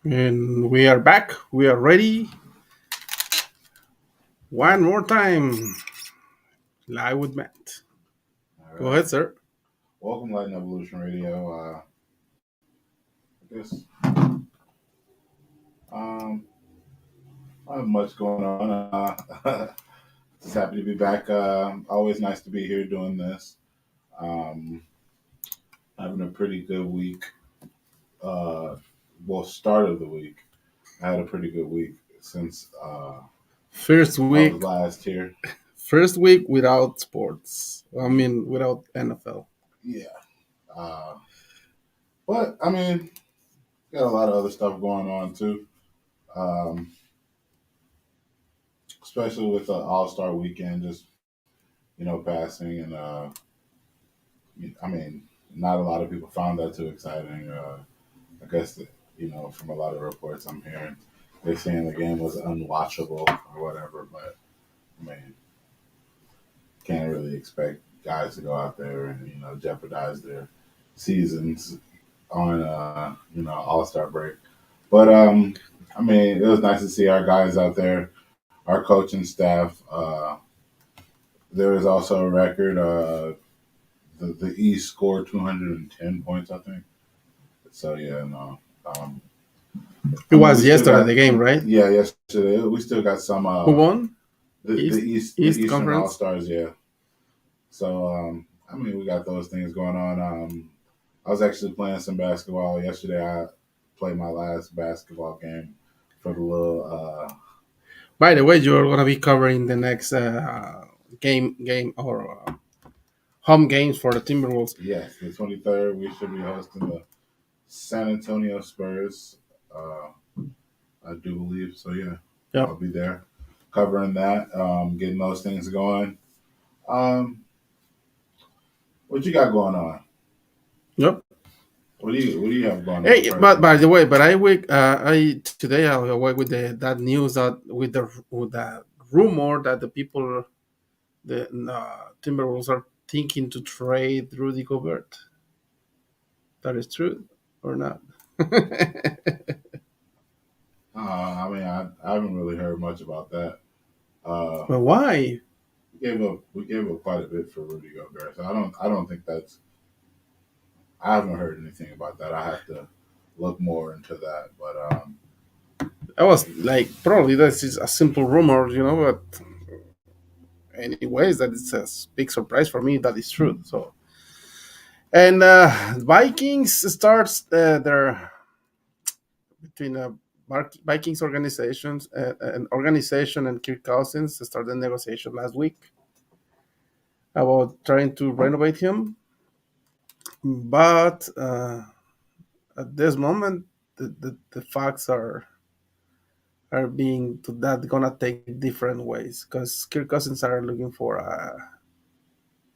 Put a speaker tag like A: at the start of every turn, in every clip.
A: And we are back. We are ready. One more time. Live with Matt.
B: All
A: Go ahead,
B: right.
A: sir.
B: Welcome, Light Evolution Radio. I guess um, not have much going on. Just happy to be back. Always nice to be here doing this. Um, Having a pretty good week. Uh, Start of the week. I had a pretty good week since
A: First
B: I was
A: week.
B: last here.
A: First week without sports. I
B: Ye-
A: mean, without NFL.
B: Yeah. Uh, but I mean, got a lot of other stuff going on too. Um, Especially with the All Star weekend, just passing and I mean, not a lot of people found that too exciting. I guess that, from a lot of reports I'm hearing, they're saying the game was unwatchable or whatever. But I mean, can't really expect guys to go out there and jeopardize their seasons on All Star break. But I mean, it was nice to see our guys out there, our coaching staff. There was also a record. The East scored 210 points, I think. So yeah, no. Um,
A: It
B: I mean, we
A: was
B: still
A: yesterday,
B: got
A: the game, right?
B: yeah, yesterday we still got some
A: Who won? East
B: the
A: East
B: Eastern All
A: Conference.
B: Stars, yeah. So I mean, we got those things going on. I was actually playing some basketball yesterday. I played my last basketball game for the little
A: By the way, you're gonna be covering the next game or home games for the Timberwolves.
B: yes, the 23rd. We should be hosting the San Antonio Spurs. Uh, I do believe so. Yeah, I'll
A: Yep.
B: be there covering that, getting those things going. Um, what you got going on?
A: Yep.
B: What do you have going on
A: Hey, but by
B: personally?
A: the way, but I today I awake with that news that with the rumor that the people the Timberwolves are thinking to trade Rudy Gobert. That is true or not?
B: I mean, I haven't really heard much about that. Uh,
A: But why?
B: we gave up quite a bit for Rudy Gobert, so I don't think that's. I haven't heard anything about that. I have to look more into that. But
A: I was like, probably this is a simple rumor, but anyways, that is a big surprise for me that is true. So, and Vikings starts their between Vikings organizations an organization and Kirk Cousins started negotiation last week about trying to renovate him, but at this moment the facts are being to that gonna take different ways because Kirk Cousins are looking for a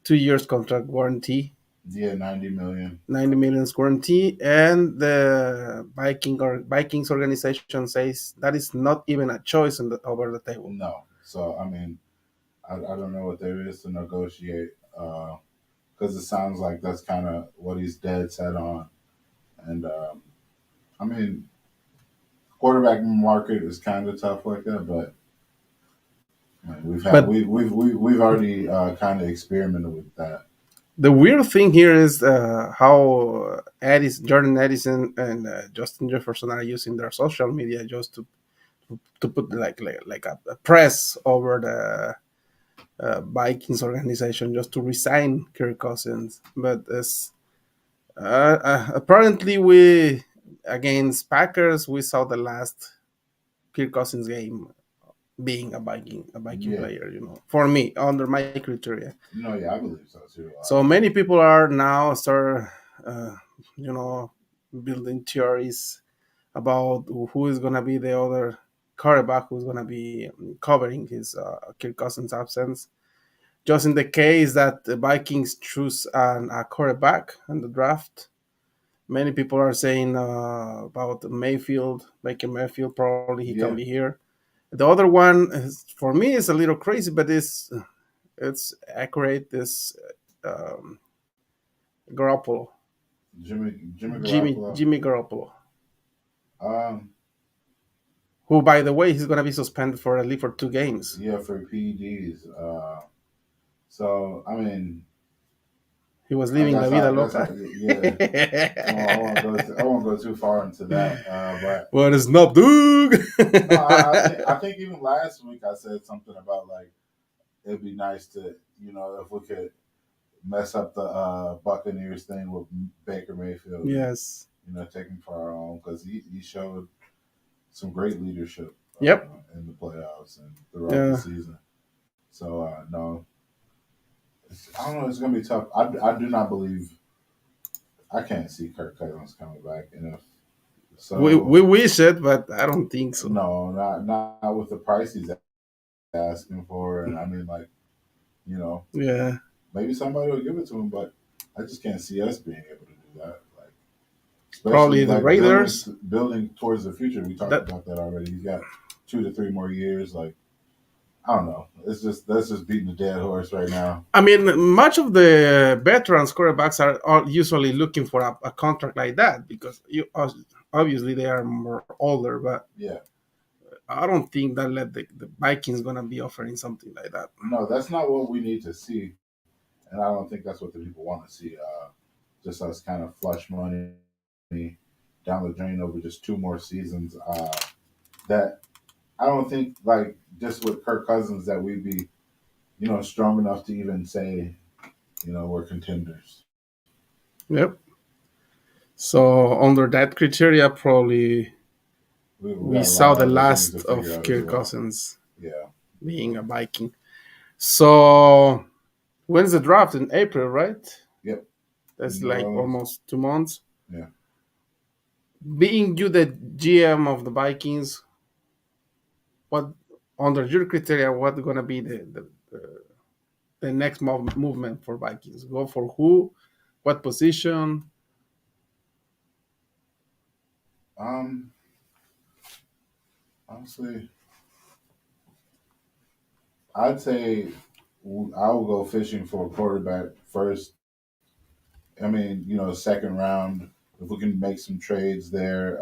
A: 2 years contract guarantee,
B: yeah, 90 million.
A: 90 million guarantee, and the Vikings organization says that is not even a choice over the table.
B: No, so I mean, I don't know what there is to negotiate because it sounds like that's kind of what he's dead set on. And I mean, quarterback market is kind of tough like that, but I mean,
A: But
B: we've already kind of experimented with that.
A: the weird thing here is how Jordan Edison and Justin Jefferson are using their social media just to put like a press over the Vikings organization just to resign Kirk Cousins. But as apparently we against Packers we saw the last Kirk Cousins game being a Viking
B: Yeah,
A: player. For me under my criteria.
B: no, yeah, I believe so too.
A: So many people are now start, uh, you know, building theories about who is gonna be the other quarterback who's gonna be covering his Kirk Cousins absence. Just in the case that the Vikings choose a quarterback in the draft, many people are saying about Mayfield, Baker Mayfield. Probably he can
B: Yeah,
A: be here. The other one, for me, is a little crazy, but it's accurate. This um, Garoppolo.
B: Jimmy
A: Jimmy
B: Garoppolo.
A: Jimmy Garoppolo.
B: Um,
A: who, by the way, he's gonna be suspended for at least for 2 games.
B: Yeah, for PEDs. So I mean,
A: He was
B: I
A: living la
B: guess
A: vida
B: that's how,
A: loca.
B: yeah. I won't go too far into that. But
A: What is Snoop Dogg?
B: no, I think even last week I said something about like it'd be nice to if we could mess up the Buccaneers thing with Baker Mayfield and
A: Yes.
B: take him for our own because he showed some great leadership
A: Yep.
B: in the playoffs and throughout the
A: Yeah.
B: season. So no, I don't know. It's gonna be tough. I do not believe. I can't see Kirk Cousins coming back, and if
A: We
B: so,
A: wish it, but I don't think so.
B: no, not with the price he's asking for. And I mean, like you know,
A: Yeah.
B: maybe somebody will give it to him, but I just can't see us being able to do that. Like, especially
A: Probably the
B: like building
A: Raiders.
B: building towards the future. We talked
A: That
B: about that already. He's got 2 to 3 more years. Like, I don't know. It's just that's just beating the dead horse right now.
A: I mean, much of the veterans quarterbacks are usually looking for a contract like that because obviously they are more older. But
B: Yeah.
A: I don't think that the Vikings gonna be offering something like that.
B: No, that's not what we need to see, and I don't think that's what the people want to see. Just us kind of flush money down the drain over just 2 more seasons. That I don't think like just with Kirk Cousins that we'd be strong enough to even say we're contenders.
A: Yep. So under that criteria, probably
B: We
A: we
B: got a lot
A: saw
B: of
A: the
B: other things to
A: last
B: figure
A: of
B: out as
A: Kirk
B: well.
A: Cousins
B: Yeah.
A: being a Viking. So when's the draft? In April, right?
B: Yep.
A: That's
B: New
A: like
B: Orleans.
A: almost 2 months.
B: Yeah.
A: Being you the GM of the Vikings, what under your criteria, what gonna be the next movement for Vikings? Go for who? What position?
B: Um. Honestly, I'd say I will go fishing for a quarterback first. I mean, second round. If we can make some trades there,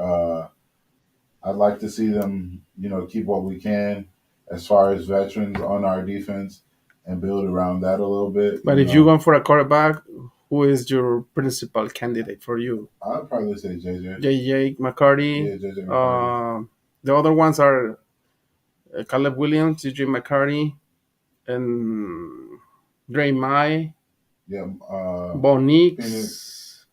B: I'd like to see them, keep what we can as far as veterans on our defense and build around that a little bit.
A: But if you're going for a quarterback, who is your principal candidate for you?
B: I'd probably say JJ.
A: JJ McCarty.
B: Yeah, JJ McCarty.
A: The other ones are Caleb Williams, JJ McCarty, and Dre Mai,
B: Yeah.
A: Bo
B: Phoenix.
A: Nix,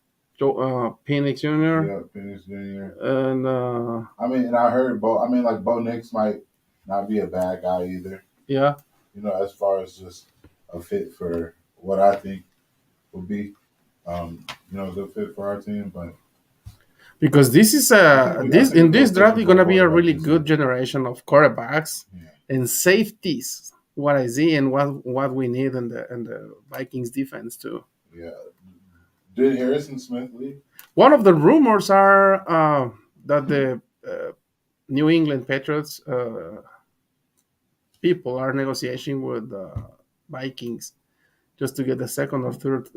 A: Penix Jr.
B: Yeah, Phoenix Jr.
A: And
B: I mean, and I heard Bo. I mean, like Bo Nix might not be a bad guy either.
A: yeah,
B: As far as just a fit for what I think would be, a good fit for our team. But
A: because this is
B: I think
A: in
B: we go
A: this draft
B: fishing
A: is
B: for a
A: gonna be a
B: quarterback
A: really
B: this
A: good
B: year.
A: generation of quarterbacks
B: Yeah.
A: and safeties. What I see and what we need in the Vikings defense too.
B: Yeah. Did Harrison Smith leave?
A: One of the rumors are that the New England Patriots people are negotiating with the Vikings just to get the second or third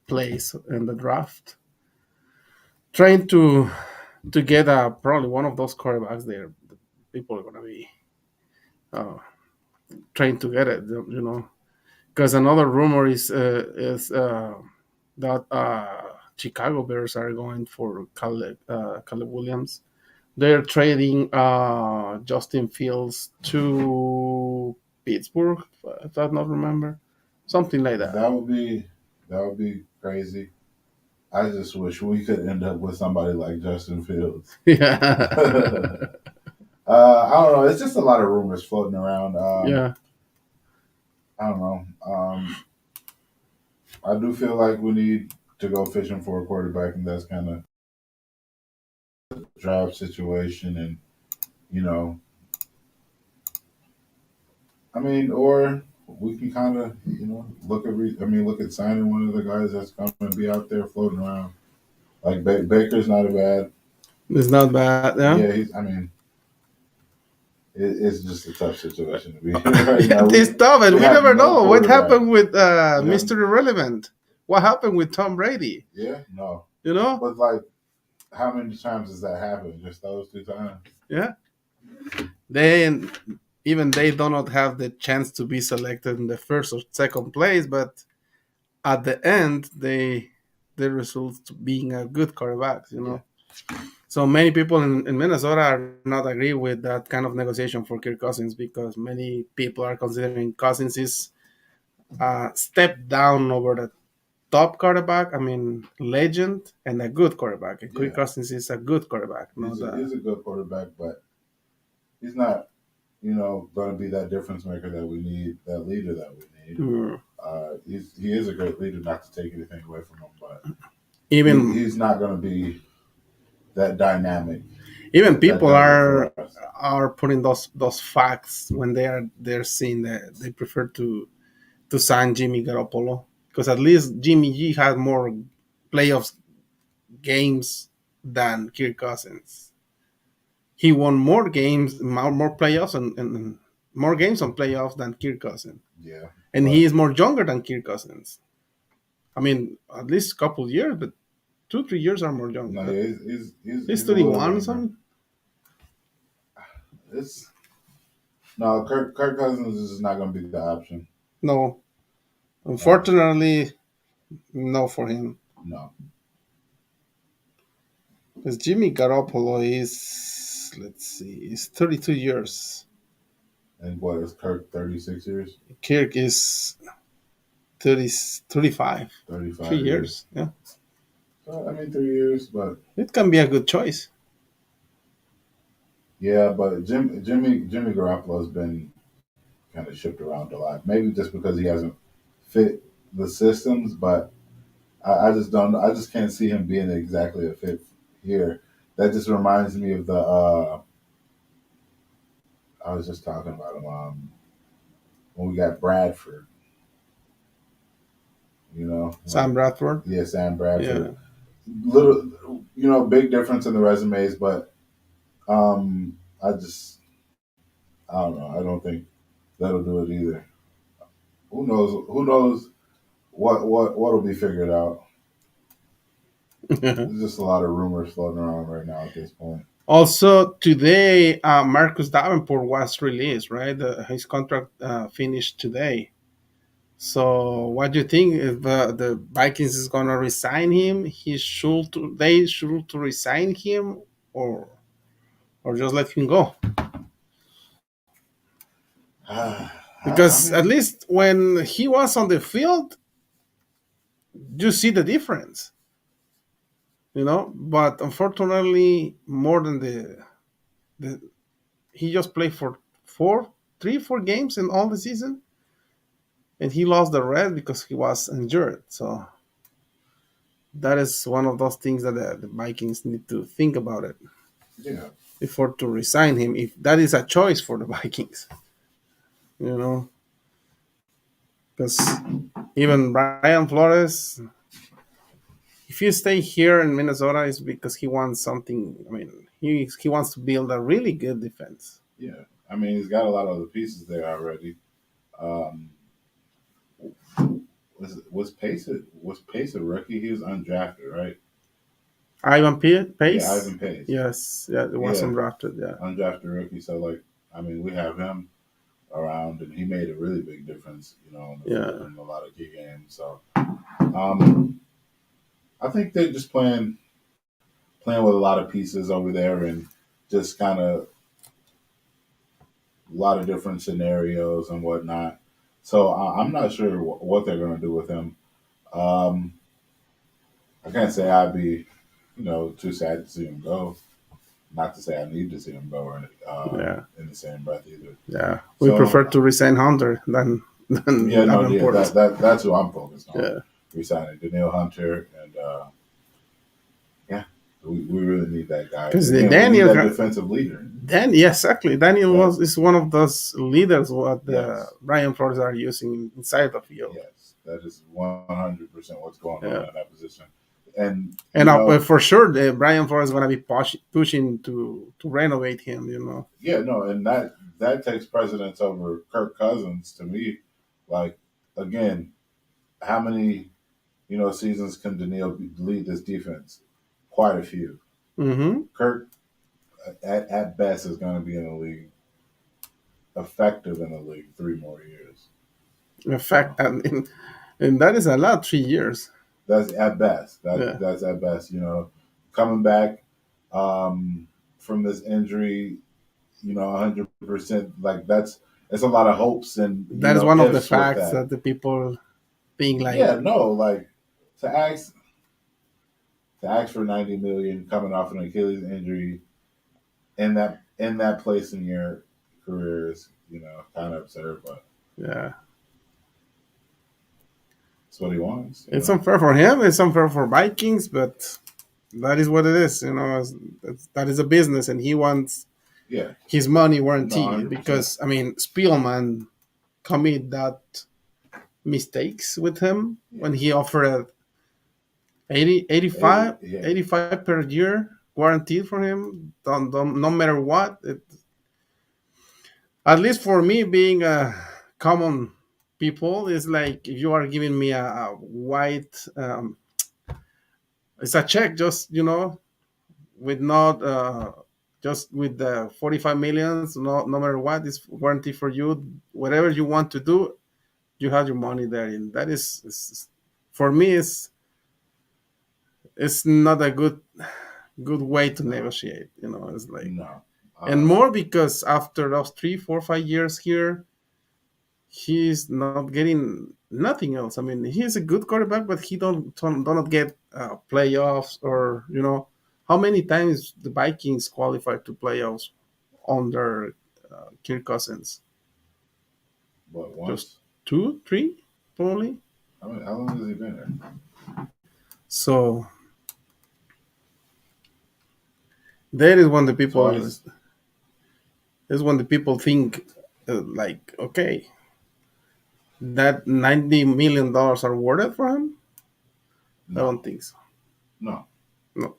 A: place in the draft, trying to get probably one of those quarterbacks there. People are gonna be uh, trying to get it, Because another rumor is that Chicago Bears are going for Caleb Williams. They're trading Justin Fields to Pittsburgh, if I not remember, something like that.
B: That would be crazy. I just wish we could end up with somebody like Justin Fields.
A: Yeah,
B: I don't know. It's just a lot of rumors floating around.
A: yeah.
B: I don't know. I do feel like we need to go fishing for a quarterback, and that's kind of draft situation. And you know, I mean, or we can kind of look at signing one of the guys that's going to be out there floating around. Like Baker's not a bad.
A: It's not bad. Yeah,
B: Yeah, I mean, it's just a tough situation to be in right
A: yeah.
B: now.
A: It's tough, and we
B: have
A: never
B: no
A: know what
B: quarterback.
A: happened with
B: have-
A: Mr. Irrelevant. What happened with Tom Brady?
B: Yeah, no,
A: You know?
B: but like how many times has that happened? Just those 2 times?
A: Yeah, they even they do not have the chance to be selected in the first or second place, but at the end they result to being a good quarterback.
B: Yeah,
A: So many people in Minnesota are not agree with that kind of negotiation for Kirk Cousins because many people are considering Cousins is a step down over the top quarterback. I mean, legend and a good quarterback. And Kirk
B: yeah.
A: Cousins is a good quarterback, not a.
B: He's a good quarterback, but he's not, going to be that difference maker that we need, that leader that we need.
A: Mm.
B: He is a great leader, not to take anything away from him, but
A: Even
B: he's not going to be that dynamic,
A: even
B: that
A: people
B: does it for us.
A: are putting those facts when they're seeing that they prefer to sign Jimmy Garoppolo because at least Jimmy G had more playoffs games than Kirk Cousins. He won more games, more playoffs, and more games on playoffs than Kirk Cousins,
B: Yeah,
A: and he
B: but
A: is more younger than Kirk Cousins. I mean, at least a couple years, but 2 3 years are more young.
B: no,
A: But he's
B: he's a little
A: 31 or
B: younger.
A: something.
B: It's no Kirk Cousins is not going to be the option.
A: No,
B: Uh,
A: unfortunately, no for him.
B: no,
A: Because Jimmy Garoppolo is, let's see, is 32 years.
B: and what is Kirk 36 years,
A: Kirk is 30, 35. 3
B: 35 years?
A: years. Yeah.
B: So I mean 3 years, but
A: It can be a good choice.
B: yeah, but Jimmy Garoppolo has been kind of shipped around a lot. Maybe just because he hasn't fit the systems, but I just don't. I just can't see him being exactly a fit here. That just reminds me of the. I was just talking about him when we got Bradford.
A: Sam Bradford.
B: Yeah, Sam
A: Yeah.
B: Bradford. Little, big difference in the resumes, but I just I don't know. I don't think that'll do it either. Who knows? Who knows what'll be figured out? There's just a lot of rumors floating around right now at this point.
A: Also, today, Marcus Davenport was released, right? His contract finished today. So, what do you think if the Vikings is gonna resign him? They should to resign him, or or just let him go?
B: I
A: Because at
B: mean,
A: least when he was on the field, you see the difference, But unfortunately, more than the he just played for 4 games in all the season, and he lost the rest because he was injured. So that is one of those things that the Vikings need to think about it
B: yeah.
A: before to resign him. If that is a choice for the Vikings, you know, because even Brian Flores, if you stay here in Minnesota, is because he wants something. I mean, he wants to build a really good defense.
B: Yeah, I mean, he's got a lot of other pieces there already. Um, was Pace a rookie? He was undrafted, right?
A: Ivan
B: Yeah,
A: Pace,
B: Ivan Pace.
A: yes, yeah, it was
B: Yeah,
A: undrafted, yeah,
B: undrafted rookie. So like, I mean, we have him around, and he made a really big difference, on the field
A: yeah.
B: in a lot of key games. So um, I think they're just playing with a lot of pieces over there, and just kind of a lot of different scenarios and whatnot. So I'm not sure what they're going to do with him. Um, I can't say I'd be, too sad to see him go. Not to say I need to see him go
A: Yeah,
B: in the same breath either.
A: yeah. We prefer
B: So
A: to resign Hunter than
B: yeah, no, yeah,
A: Davenport.
B: that's who I'm focused on.
A: Yeah,
B: Resigning Daniil Hunter, and yeah, we really need that guy.
A: because
B: Again, we need that defensive leader.
A: Yeah, exactly. Daniel
B: That
A: is one of those leaders what the
B: yes,
A: Brian Flores are using inside the field.
B: yes, that is 100% what's going on
A: Yeah,
B: in that position. And
A: and for sure, the Brian Flores is gonna be pushing to renovate him.
B: yeah, no, and that takes precedence over Kirk Cousins to me. Like again, how many seasons can Daniil lead this defense? Quite a few.
A: Mm-hmm.
B: Kirk, at best, is going to be in the league, effective in the league, 3 more years.
A: In
B: So
A: fact, and that is a lot. 3 years.
B: that's at best.
A: Yeah.
B: That's at best. Coming back um, from this injury, 100%. Like that's a lot of hopes and
A: That is one of the
B: ifs with
A: facts
B: that.
A: that the people think like
B: Yeah, no, like to ask to ask for 90 million coming off an Achilles injury in that place in your career is kind of absurd, but
A: yeah.
B: it's what he wants.
A: It's unfair for him. It's unfair for Vikings, but that is what it is. That is a business, and he wants
B: Yeah,
A: his money
B: no,
A: guaranteed
B: 100%.
A: because I mean Spielman commit that mistakes with him
B: Yeah,
A: when he offered 80,
B: 80,
A: 85,
B: yeah,
A: 85 per year guaranteed for him. No matter what, at least for me being a common people, is like if you are giving me a white, it's a check, just with not just with the 45 millions, no matter what is warranty for you. Whatever you want to do, you have your money there, and that is for me is it's not a good way to
B: no,
A: negotiate. It's like,
B: no.
A: and
B: Uh,
A: more because after those 3, 4, 5 years here, he's not getting nothing else. I mean, he's a good quarterback, but he don't get playoffs, or how many times the Vikings qualified to playoffs under Kirk Cousins?
B: but
A: Just
B: once,
A: two, three, probably.
B: how long has he been there?
A: So that
B: Twice?
A: is when the people think like, okay, that $90 million are worth it for him. I
B: No,
A: don't think so.
B: no.
A: No.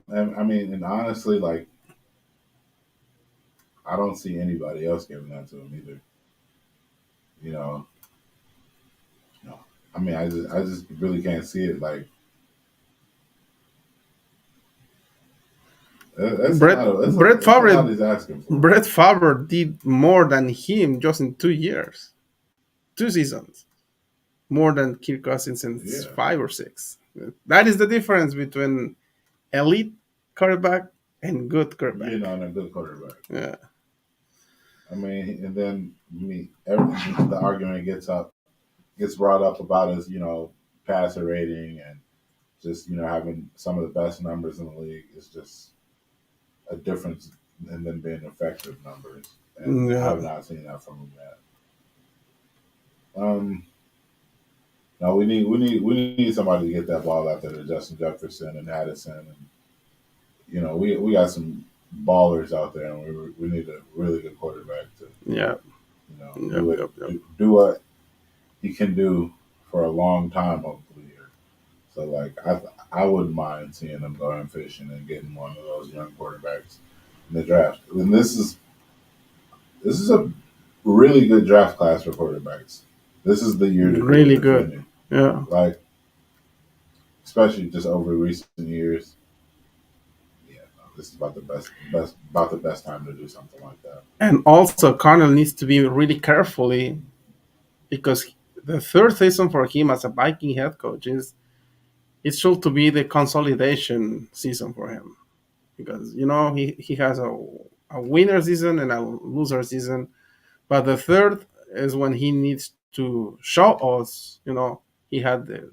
B: And I mean, and honestly, like I don't see anybody else giving that to him either. You know, no. I mean, I just really can't see it. Like that's a
A: Brett
B: lot of
A: Brett
B: that's a lot
A: Favre
B: he's asking for.
A: Brett Favre did more than him just in 2 years, 2 seasons, more than Kirk Cousins in
B: Yeah,
A: 5 or 6. That is the difference between elite quarterback and good quarterback.
B: on a good quarterback.
A: Yeah,
B: I mean, and then the argument gets brought up about his passer rating and just having some of the best numbers in the league is just a difference in them being effective numbers, and I
A: yeah,
B: have not seen that from him yet. Um, no, we need somebody to get that ball out there to Justin Jefferson and Addison, and we got some ballers out there, and we need a really good quarterback to
A: yeah, yep,
B: do it
A: yep, yep.
B: do what he can do for a long time, hopefully here. So like I wouldn't mind seeing them going fishing and getting one of those young quarterbacks in the draft. And this is a really good draft class for quarterbacks. This is the year to do it
A: Really good.
B: defending.
A: Yeah,
B: Like especially just over recent years. Yeah, no, this is about the best time to do something like that.
A: and also Connell needs to be really carefully because the third season for him as a Viking head coach is it should to be the consolidation season for him because he has a winner season and a loser season, but the third is when he needs to show us he had the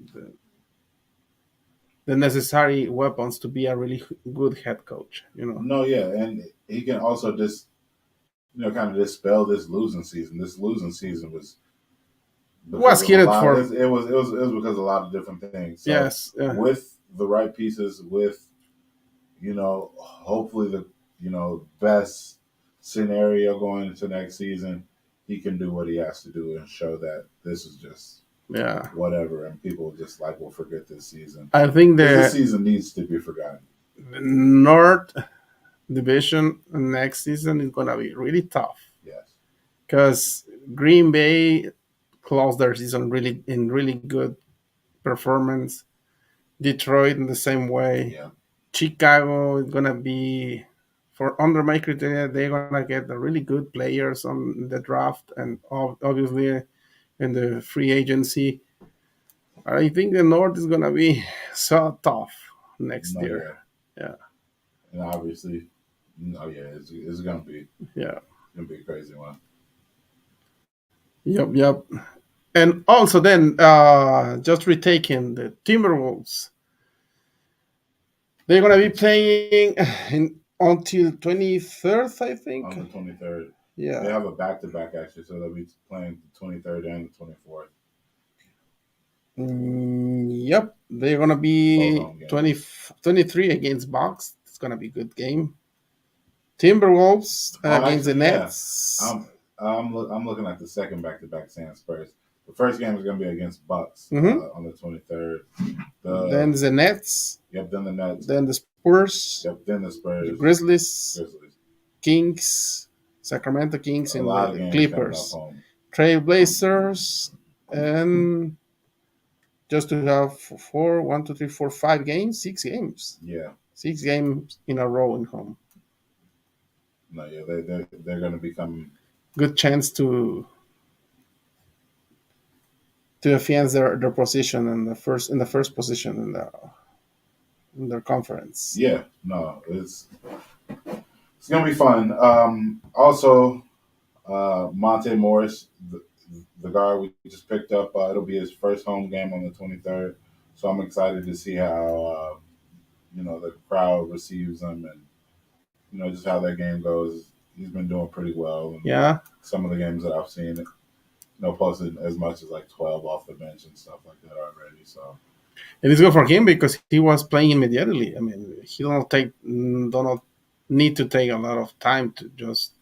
A: necessary weapons to be a really good head coach.
B: No, yeah, and he can also just kind of dispel this losing season. This losing season was because
A: Was
B: of a
A: headed
B: lot.
A: for
B: It was because of a lot of different things. So
A: yes,
B: with the right pieces, with hopefully the best scenario going into next season, he can do what he has to do and show that this is just
A: yeah.
B: whatever, and people just like will forget this season
A: I think
B: because this
A: the
B: season needs to be forgotten.
A: North division next season is gonna be really tough
B: Yes.
A: because Green Bay closed their season really in really good performance. Detroit in the same way.
B: Yeah.
A: Chicago is gonna be, for under my criteria, they're gonna get the really good players on the draft and obviously in the free agency. I think the North is gonna be so tough next
B: No,
A: year.
B: yeah,
A: Yeah,
B: and obviously, no, yeah, it's
A: yeah,
B: gonna be a crazy one.
A: yep, yep. And also then, just retaking the Timberwolves. They're gonna be playing in until 23rd, I think.
B: On the 23rd, they
A: Yeah.
B: have a back to back actually, so they'll be playing the 23rd and the 24th,
A: Yep, they're gonna
B: both
A: be
B: home games.
A: 20, 23 against Bucks. It's gonna be a good game. Timberwolves
B: Oh,
A: against the
B: actually, yeah,
A: Nets.
B: I'm looking at the second back to back Sans Spurs. The first game is gonna be against Bucks
A: Hmm.
B: on the 23rd.
A: Then
B: The
A: the Nets.
B: Yep, then the Nets.
A: Then the Spurs,
B: Yep, then the
A: the
B: Spurs,
A: Grizzlies,
B: Grizzlies.
A: Kings, Sacramento Kings,
B: A
A: and
B: lot of
A: the
B: games coming up
A: Clippers,
B: home.
A: Trailblazers, and just to have four, one, two, three, four, 5 games, 6 games,
B: Yeah,
A: 6 games in a row in home.
B: no, yeah, they're gonna become.
A: Good chance to advance their position in the first position in their conference.
B: Yeah, no, it's gonna be fun. Also, Monte Morris, the guard we just picked up, it'll be his first home game on the 23rd. So I'm excited to see how the crowd receives him, and just how that game goes. He's been doing pretty well in
A: Yeah,
B: some of the games that I've seen. Posted as much as like 12 off the bench and stuff like that already. So
A: it is good for him because he was playing immediately. I mean, he don't need to take a lot of time to just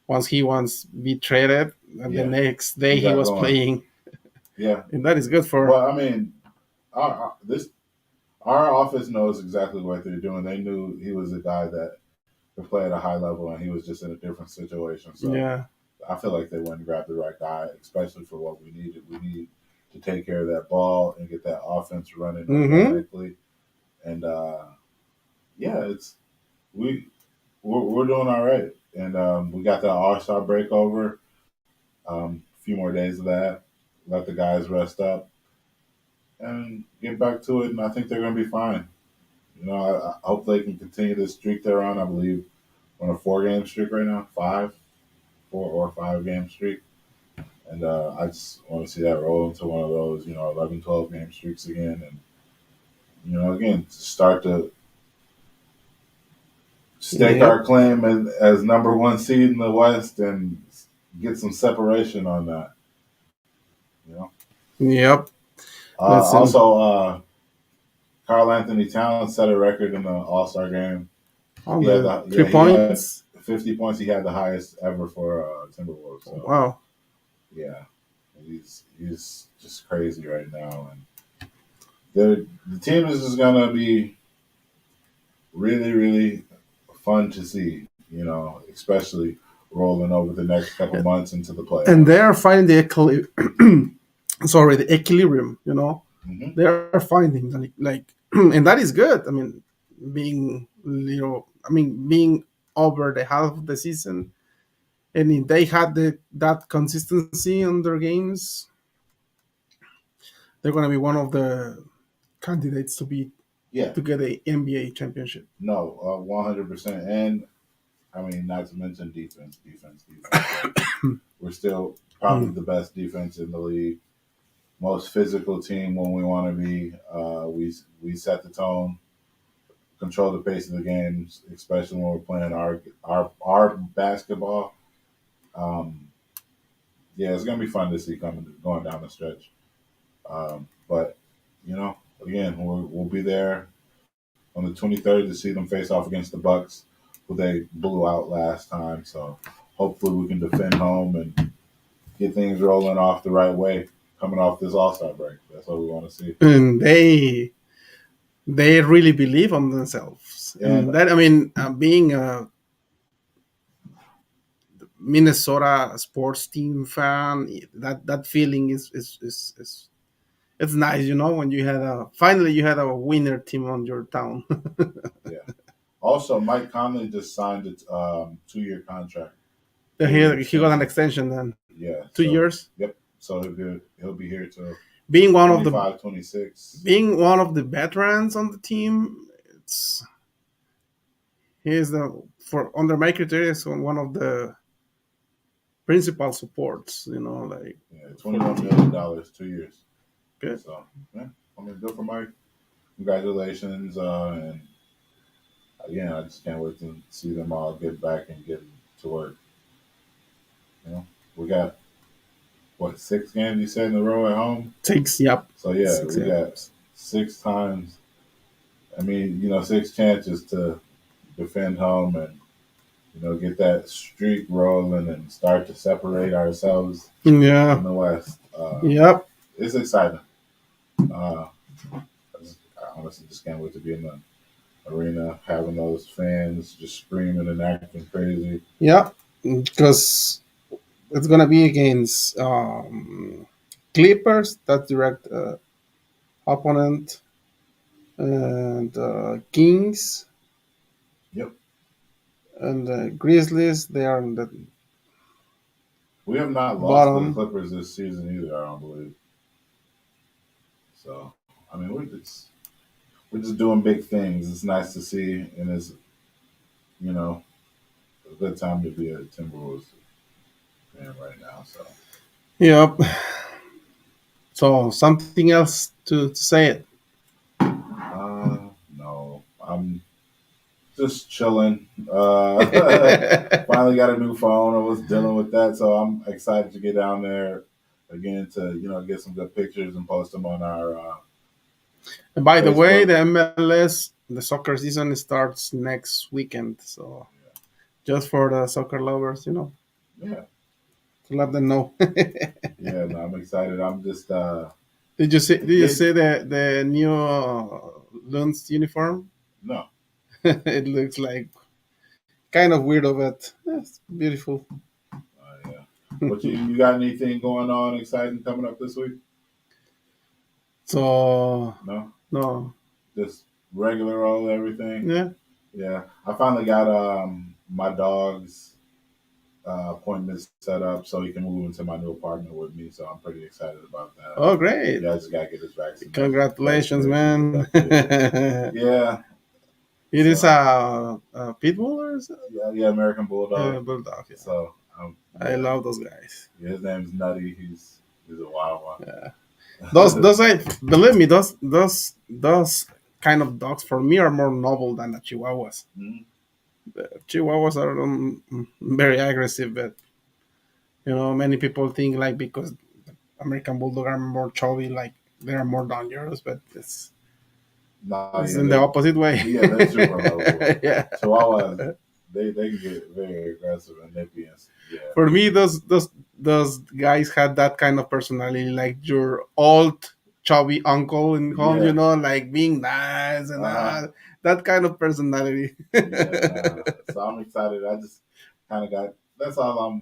A: once he wants be traded, and the
B: yeah,
A: next day
B: he
A: he
B: got
A: was
B: going.
A: playing,
B: Yeah.
A: and that is good for.
B: Well, I mean, our office knows exactly what they're doing. They knew he was a guy that could play at a high level, and he was just in a different situation. So
A: Yeah.
B: I feel like they went and grabbed the right guy, especially for what we needed. We need to take care of that ball and get that offense running
A: Mm-hmm.
B: organically. And yeah, we we're doing all right. And we got that All Star break over. A few more days of that. Let the guys rest up and get back to it. And I think they're going to be fine. I hope they can continue this streak they're on. I believe on a 4 game streak right now, 4 or 5 game streak. And I just want to see that roll into one of those, 11, 12 game streaks again. And, again, to start to stake
A: Yep.
B: our claim as number one seed in the West and get some separation on that. You know.
A: Yep. Listen.
B: Also, Carl Anthony Towns set a record in the All Star game.
A: Oh,
B: He had
A: the
B: the
A: three
B: yeah he had
A: points.
B: 50 points. He had the highest ever for Timberwolves. So
A: Wow.
B: yeah, he's just crazy right now, and the team is just gonna be really really fun to see. Especially rolling over the next couple months into the
A: And they
B: playoffs.
A: are finding the sorry, the equilibrium.
B: Hmm.
A: They are finding and that is good. I mean, being over the half of the season, and if they had that consistency on their games, they're going to be one of the candidates
B: Yeah,
A: to get a NBA championship.
B: no, 100%. And I mean, not to mention defense. We're still probably
A: Mm.
B: the best defense in the league, most physical team when we want to be. We set the tone, control the pace of the games, especially when we're playing our basketball. Um, yeah, it's gonna be fun to see coming going down the stretch. But again, we'll be there on the 23rd to see them face off against the Bucks, who they blew out last time. So hopefully we can defend home and get things rolling off the right way coming off this All Star break. That's what we want to see.
A: And they really believe on themselves,
B: And
A: and that, I mean, being a Minnesota sports team fan, that feeling is It's nice, when you had a finally you had a winner team on your town.
B: Yeah. Also, Mike Conley just signed a 2 year contract,
A: he
B: 2 year
A: he got an
B: extension.
A: extension then,
B: Yeah.
A: two
B: So
A: years.
B: yep. So he'll be here till
A: Being one of the
B: 25, 26.
A: being one of the veterans on the team, it's he is the for under my criteria is one of the principal supports. Like
B: Yeah,
A: for the
B: $21 million
A: team.
B: 2 years.
A: Good.
B: So yeah, I mean, good for Mike. Congratulations, and again, I just can't wait to see them all get back and get to work. You know, we got what 6 games you said in a row at home.
A: Six, yep.
B: So yeah,
A: Six,
B: we
A: yep.
B: got 6 times. I mean, 6 chances to defend home and get that streak rolling and start to separate ourselves
A: Yeah.
B: in the West.
A: Yep.
B: It's exciting. Uh, I honestly just can't wait to be in the arena, having those fans just screaming and acting crazy.
A: Yep. Because it's gonna be against Clippers, that direct opponent, and Kings
B: Yep.
A: and Grizzlies. They are in the
B: We have not lost to the
A: bottom.
B: Clippers this season either, I don't believe. So, I mean, we're just doing big things. It's nice to see, and it's you know a good time to be a Timberwolves fan right now. So,
A: Yep. So something else to say it.
B: no, I'm just chilling. Finally got a new phone. I was dealing with that, so I'm excited to get down there again to get some good pictures and post them on our
A: And by the way,
B: Facebook.
A: the MLS, the soccer season starts next weekend. So just for the soccer lovers,
B: Yeah,
A: to let them know.
B: yeah. No, I'm excited. I'm just
A: Did you see?
B: the
A: Did you
B: kids.
A: see the new Lunds uniform?
B: No,
A: It looks like kind of weird, but it's beautiful.
B: yeah. What you got anything going on exciting coming up this week?
A: So
B: No,
A: no,
B: just regular old everything.
A: yeah.
B: Yeah, I finally got my dog's appointments set up so he can move into my new apartment with me. So I'm pretty excited about that.
A: Oh, great!
B: Yeah, I just gotta get his
A: Congratulations,
B: vaccinations and
A: man.
B: stuff too. Yeah,
A: It is
B: so
A: a pit bull or is it?
B: yeah, yeah, American Bulldog.
A: Bulldog. Yeah.
B: So
A: I
B: yeah,
A: love those guys.
B: yeah, his name's Nutty. He's a wild
A: Yeah.
B: one.
A: Those I believe me, those kind of dogs for me are more noble than the Chihuahuas.
B: Mhm.
A: The Chihuahuas are very aggressive, but many people think like because American Bulldog are more chubby, like they are more dangerous, but
B: Nah,
A: it's
B: yeah,
A: in the opposite way.
B: they're super lovable.
A: Yeah.
B: Chihuahuas, they can get very aggressive and nippy and yeah,
A: For me, those guys had that kind of personality, like your old chubby uncle in home,
B: yeah,
A: like being nice and
B: uh huh,
A: that kind of personality.
B: yeah. Nah. So I'm excited. I just kind of got. That's all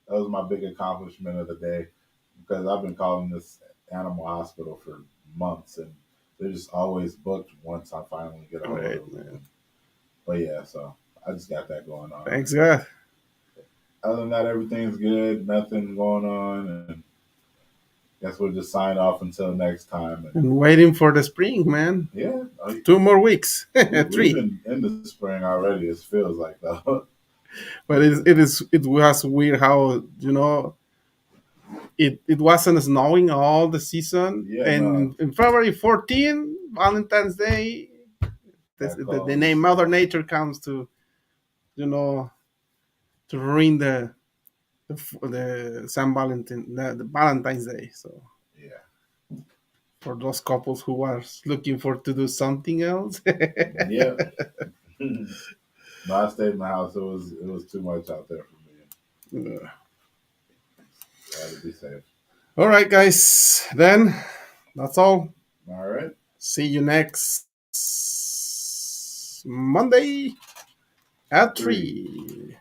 B: that was my big accomplishment of the day because I've been calling this animal hospital for months and they're just always booked once I finally get a hold
A: Right,
B: of them.
A: man.
B: But yeah, so I just got that going on.
A: Thanks God.
B: Other than that, everything's good. Nothing going on, and guess we'll just sign off until next time. And
A: And waiting for the spring, man.
B: yeah,
A: 2 more weeks,
B: we've
A: three.
B: been in the spring already. It feels like though.
A: But it was weird how it wasn't snowing all the season,
B: Yeah, no,
A: and in February 14, Valentine's Day,
B: got
A: the
B: cold.
A: name Mother Nature comes to you know to ruin the San Valentin the Valentine's Day. So
B: Yeah,
A: for those couples who are looking for to do something else.
B: yeah. No, I stayed in the house. It was too much out there for me. I had to be safe.
A: All right, guys. Then that's all.
B: All right.
A: See you next Monday at
B: 3.
A: 3.